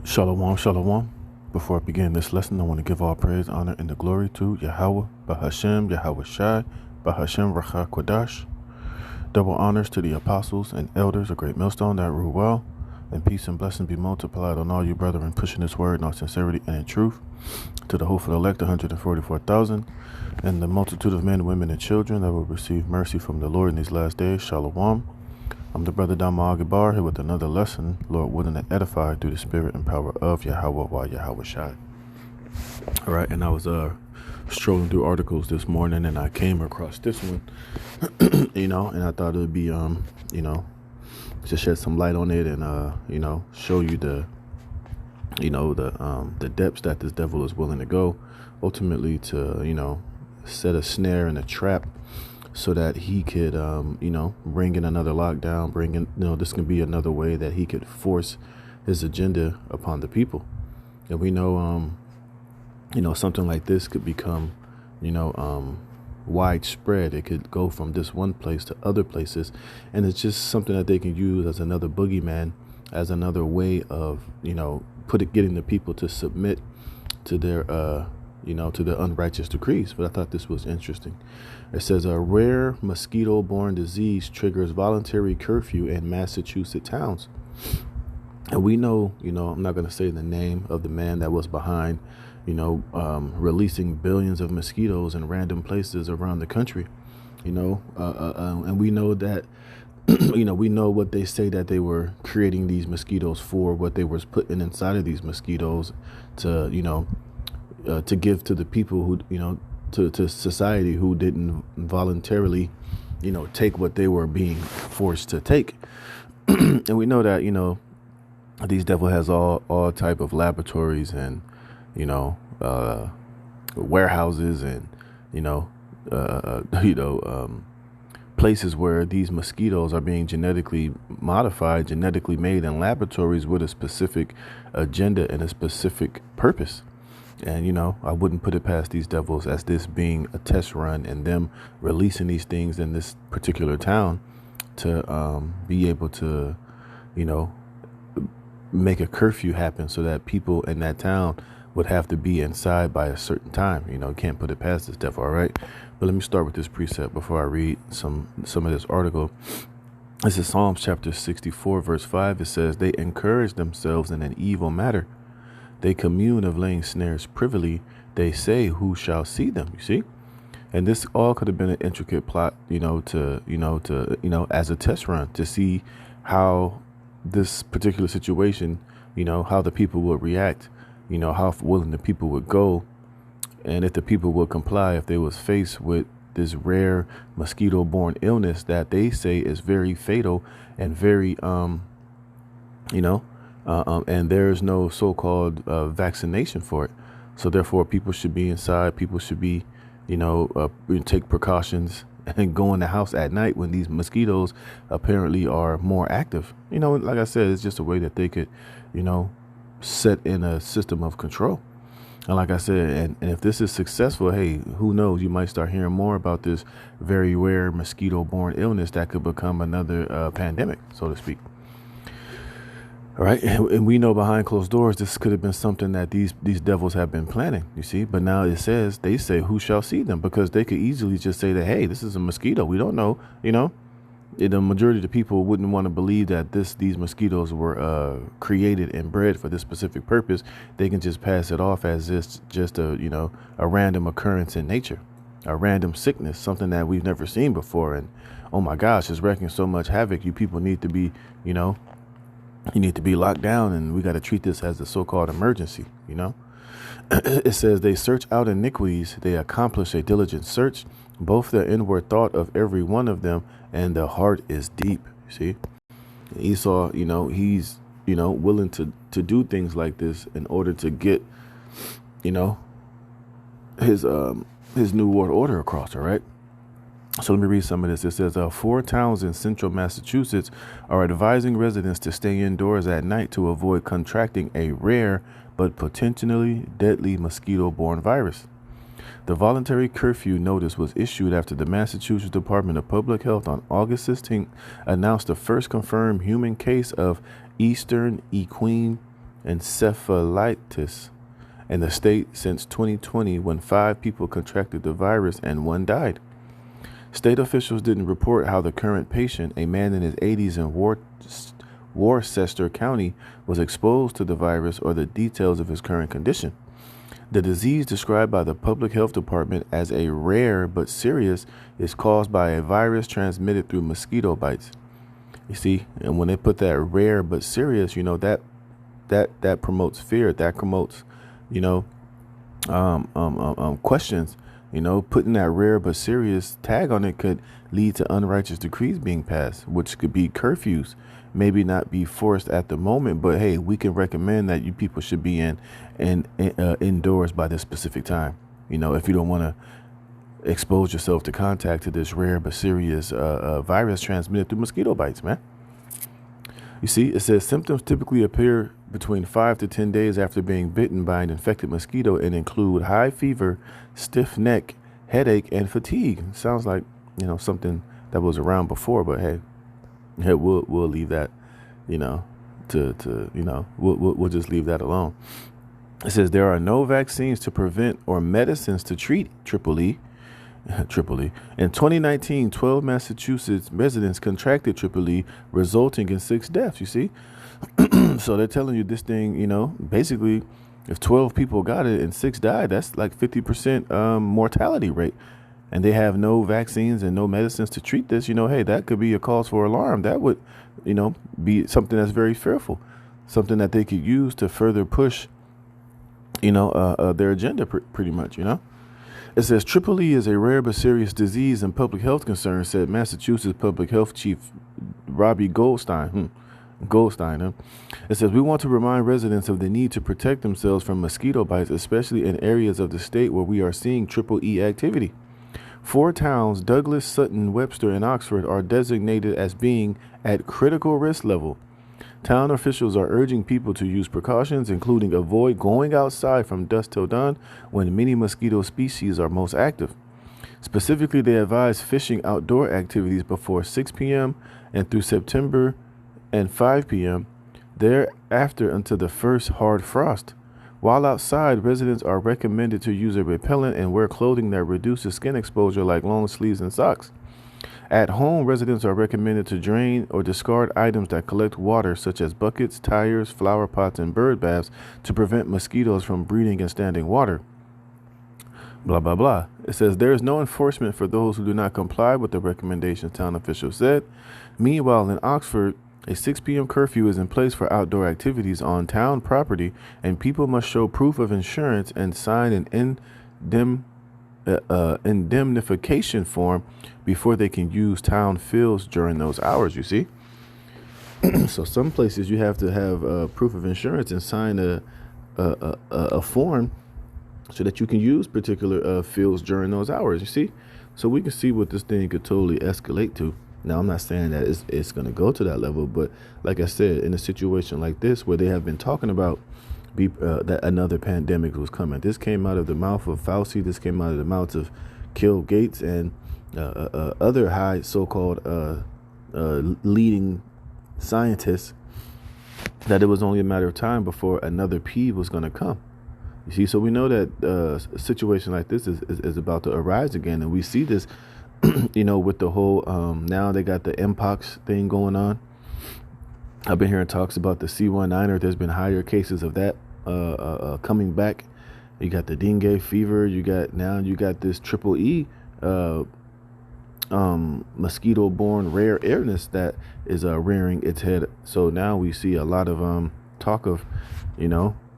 Shalom, shalom. Before I begin this lesson, I want to give all praise, honor, and the glory to Yahweh, Bahashem, Yahweh Shai, Bahashem, Racha Kodash. Double honors to the apostles and elders, a great millstone that rule well, and peace and blessing be multiplied on all you brethren pushing this word in all sincerity and in truth. To the hopeful elect, 144,000, and the multitude of men, women, and children that will receive mercy from the Lord in these last days. Shalom. I'm the brother Dama Agabar here with another lesson, Lord willing to edify through the spirit and power of Yahweh while Yahweh Shai. All right, and I was strolling through articles this morning, and I came across this one, and I thought it would be, to shed some light on it and, show you the depths that this devil is willing to go, ultimately to, set a snare and a trap so that he could, bring in another lockdown, this can be another way that he could force his agenda upon the people. And we know, something like this could become, widespread. It could go from this one place to other places. And it's just something that they can use as another boogeyman, as another way of, getting the people to submit to their, to the unrighteous decrees. But I thought this was interesting. It says a rare mosquito-borne disease triggers voluntary curfew in Massachusetts towns. And we know, I'm not going to say the name of the man that was behind, releasing billions of mosquitoes in random places around the country, and we know that, we know what they say that they were creating these mosquitoes for, what they was putting inside of these mosquitoes to give to the people who, to society who didn't voluntarily, take what they were being forced to take. And we know that, these devil has all type of laboratories and, warehouses and, places where these mosquitoes are being genetically modified, genetically made in laboratories with a specific agenda and a specific purpose. And, I wouldn't put it past these devils as this being a test run and them releasing these things in this particular town to be able to, make a curfew happen so that people in that town would have to be inside by a certain time. Can't put it past this devil. All right. But let me start with this precept before I read some of this article. This is Psalms chapter 64, verse 5. It says, they encourage themselves in an evil matter. They commune of laying snares privily. They say, who shall see them? You see? And this all could have been an intricate plot, as a test run to see how this particular situation, how the people would react, how willing the people would go. And if the people would comply, if they was faced with this rare mosquito-borne illness that they say is very fatal and very, and there's no so-called vaccination for it. So therefore, people should be inside. People should be, take precautions and go in the house at night when these mosquitoes apparently are more active. Like I said, it's just a way that they could, set in a system of control. And like I said, and if this is successful, hey, who knows? You might start hearing more about this very rare mosquito-borne illness that could become another pandemic, so to speak. All right. And we know behind closed doors, this could have been something that these devils have been planning, you see. But now they say, who shall see them? Because they could easily just say that, hey, this is a mosquito. We don't know, The majority of the people wouldn't want to believe that these mosquitoes were created and bred for this specific purpose. They can just pass it off as just a random occurrence in nature, a random sickness, something that we've never seen before. And, oh, my gosh, it's wreaking so much havoc. You people need to be, you need to be locked down, and we got to treat this as a so-called emergency, It says they search out iniquities. They accomplish a diligent search, both the inward thought of every one of them, and the heart is deep. You see, Esau, he's, willing to do things like this in order to get, his new world order across. All right. So let me read some of this. It says 4 towns in central Massachusetts are advising residents to stay indoors at night to avoid contracting a rare but potentially deadly mosquito-borne virus. The voluntary curfew notice was issued after the Massachusetts Department of Public Health on August 16th announced the first confirmed human case of Eastern equine encephalitis in the state since 2020, when 5 people contracted the virus and 1 died. State officials didn't report how the current patient, a man in his 80s in Worcester County, was exposed to the virus or the details of his current condition. The disease, described by the Public Health Department as a rare but serious, is caused by a virus transmitted through mosquito bites. You see, and when they put that rare but serious, that promotes fear. That promotes, questions. Putting that rare but serious tag on it could lead to unrighteous decrees being passed, which could be curfews. Maybe not be forced at the moment, but hey, we can recommend that you people should be indoors by this specific time. If you don't want to expose yourself to contact to this rare but serious virus transmitted through mosquito bites, man. You see, it says symptoms typically appear between 5 to 10 days after being bitten by an infected mosquito and include high fever, stiff neck, headache, and fatigue. Sounds like, something that was around before, but hey, we'll leave that, we'll just leave that alone. It says there are no vaccines to prevent or medicines to treat EEE. In 2019, 12 Massachusetts residents contracted EEE, resulting in 6 deaths. You see? So they're telling you this thing, basically, if 12 people got it and 6 died, that's like 50% mortality rate. And they have no vaccines and no medicines to treat this. Hey, that could be a cause for alarm. That would, be something that's very fearful, something that they could use to further push, their agenda pretty much, It says EEE is a rare but serious disease and public health concern, said Massachusetts Public Health Chief Robbie Goldstein. It says, we want to remind residents of the need to protect themselves from mosquito bites, especially in areas of the state where we are seeing EEE activity. 4 towns, Douglas, Sutton, Webster, and Oxford, are designated as being at critical risk level. Town officials are urging people to use precautions, including avoid going outside from dusk till dawn when many mosquito species are most active. Specifically, they advise fishing outdoor activities before 6 p.m. and through September and 5 p.m. thereafter until the first hard frost. While outside, residents are recommended to use a repellent and wear clothing that reduces skin exposure like long sleeves and socks. At home, residents are recommended to drain or discard items that collect water, such as buckets, tires, flower pots, and bird baths, to prevent mosquitoes from breeding in standing water. Blah, blah, blah. It says there is no enforcement for those who do not comply with the recommendations, town officials said. Meanwhile, in Oxford, a 6 p.m. curfew is in place for outdoor activities on town property, and people must show proof of insurance and sign an indemnification form before they can use town fields during those hours, you see. So some places you have to have proof of insurance and sign a form so that you can use particular fields during those hours, you see. So we can see what this thing could totally escalate to. Now, I'm not saying that it's going to go to that level, but like I said, in a situation like this where they have been talking about that another pandemic was coming. This came out of the mouth of Fauci. This came out of the mouth of Bill Gates and other high so-called leading scientists, that it was only a matter of time before another P was going to come. You see, so we know that a situation like this is about to arise again, and we see this with the whole, now they got the Mpox thing going on. I've been hearing talks about the C19er. There's been higher cases of that coming back. You got the dengue fever. You got this EEE mosquito-borne rare illness that is rearing its head. So now we see a lot of talk of,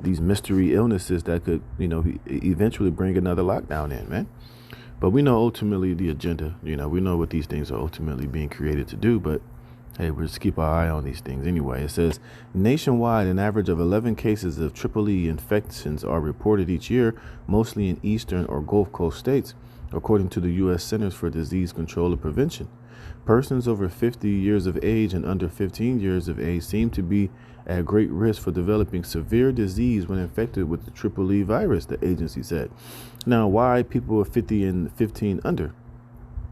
these mystery illnesses that could, eventually bring another lockdown in, man. But we know ultimately the agenda, we know what these things are ultimately being created to do, but hey, we'll just keep our eye on these things anyway. It says nationwide, an average of 11 cases of EEE infections are reported each year, mostly in eastern or Gulf Coast states, according to the U.S. Centers for Disease Control and Prevention. Persons over 50 years of age and under 15 years of age seem to be at great risk for developing severe disease when infected with the EEE virus, the agency said. Now, why people are 50 and 15 under?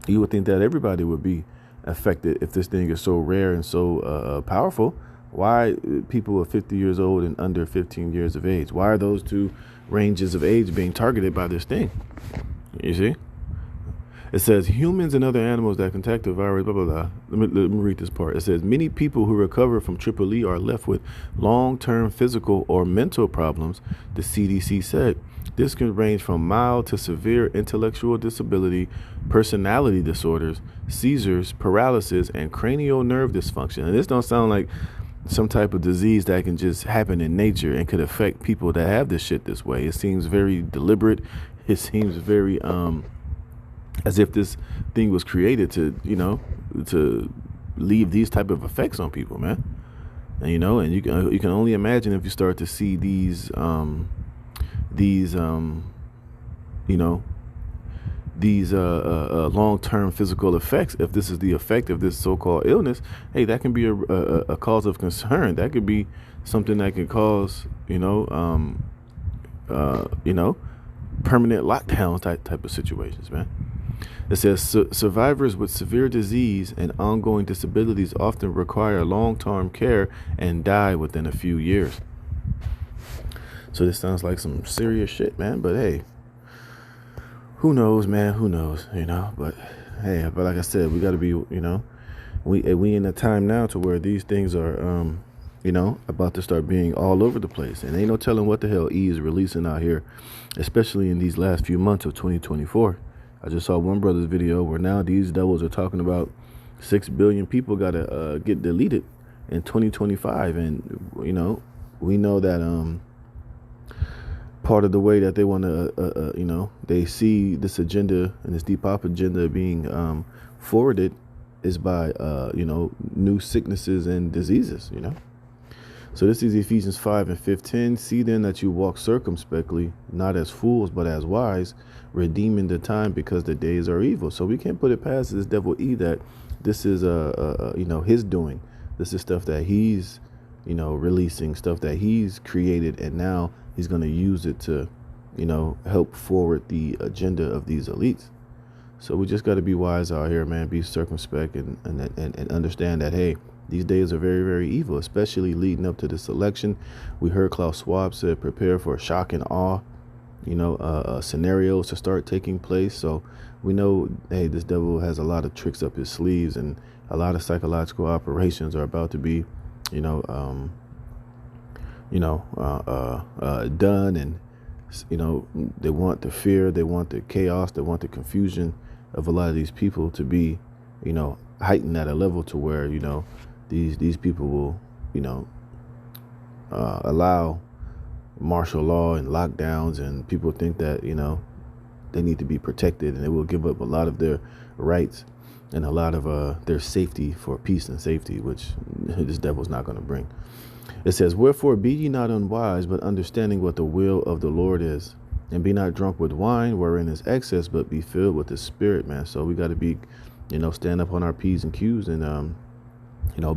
You would think that everybody would be affected if this thing is so rare and so powerful, Why people are 50 years old and under 15 years of age? Why are those two ranges of age being targeted by this thing? You see? It says humans and other animals that contact the virus, blah, blah, blah. Let me read this part. It says many people who recover from EEE are left with long-term physical or mental problems, the CDC said. This can range from mild to severe intellectual disability, personality disorders, seizures, paralysis, and cranial nerve dysfunction. And this don't sound like some type of disease that can just happen in nature and could affect people that have this shit this way. It seems very deliberate. It seems very as if this thing was created to, to leave these type of effects on people, man. And and you can only imagine if you start to see these long-term physical effects. If this is the effect of this so-called illness, hey, that can be a cause of concern. That could be something that can cause, permanent lockdown type of situations, man. It says survivors with severe disease and ongoing disabilities often require long-term care and die within a few years. So this sounds like some serious shit, man. But hey, who knows, man? Who knows, But hey, but like I said, we got to be, we in a time now to where these things are, about to start being all over the place. And ain't no telling what the hell E is releasing out here, especially in these last few months of 2024. I just saw one brother's video where now these devils are talking about 6 billion people got to get deleted in 2025. And, we know that part of the way that they want to, they see this agenda and this Depop agenda being forwarded is by, new sicknesses and diseases, So this is Ephesians 5:15. See then that you walk circumspectly, not as fools, but as wise, redeeming the time because the days are evil. So we can't put it past this devil E that this is, his doing. This is stuff that he's, releasing, stuff that he's created. And now he's going to use it to, help forward the agenda of these elites. So we just got to be wise out here, man. Be circumspect and understand that, hey, these days are very, very evil, especially leading up to this election. We heard Klaus Schwab said, prepare for shock and awe, scenarios to start taking place. So we know, hey, this devil has a lot of tricks up his sleeves, and a lot of psychological operations are about to be, done. And, they want the fear, they want the chaos, they want the confusion of a lot of these people to be, heightened at a level to where, these people will, allow martial law and lockdowns, and people think that, they need to be protected, and they will give up a lot of their rights and a lot of their safety for peace and safety, which this devil's not going to bring. It says, wherefore be ye not unwise, but understanding what the will of the Lord is, and be not drunk with wine, wherein is excess, but be filled with the Spirit, man. So we got to be, stand up on our P's and Q's and,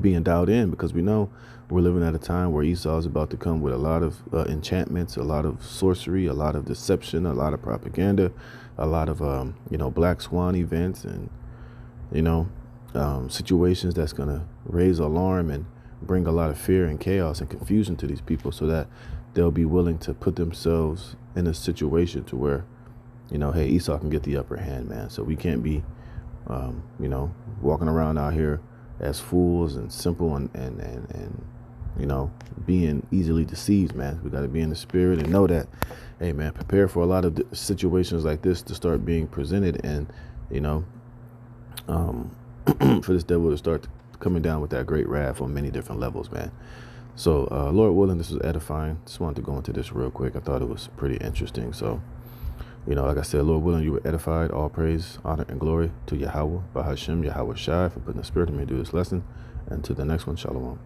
being dialed in, because we know we're living at a time where Esau is about to come with a lot of enchantments, a lot of sorcery, a lot of deception, a lot of propaganda, a lot of, black swan events and, situations that's going to raise alarm and bring a lot of fear and chaos and confusion to these people, so that they'll be willing to put themselves in a situation to where, hey, Esau can get the upper hand, man. So we can't be, walking around out here as fools and simple and being easily deceived, man. We got to be in the spirit and know that, hey, man, prepare for a lot of situations like this to start being presented, and, for this devil to start coming down with that great wrath on many different levels, man. So, Lord willing, this was edifying. Just wanted to go into this real quick. I thought it was pretty interesting. So, like I said, Lord willing, you were edified. All praise, honor, and glory to Yahweh, Bahashem, Yahweh Shai, for putting the spirit in me to do this lesson. And to the next one, Shalom.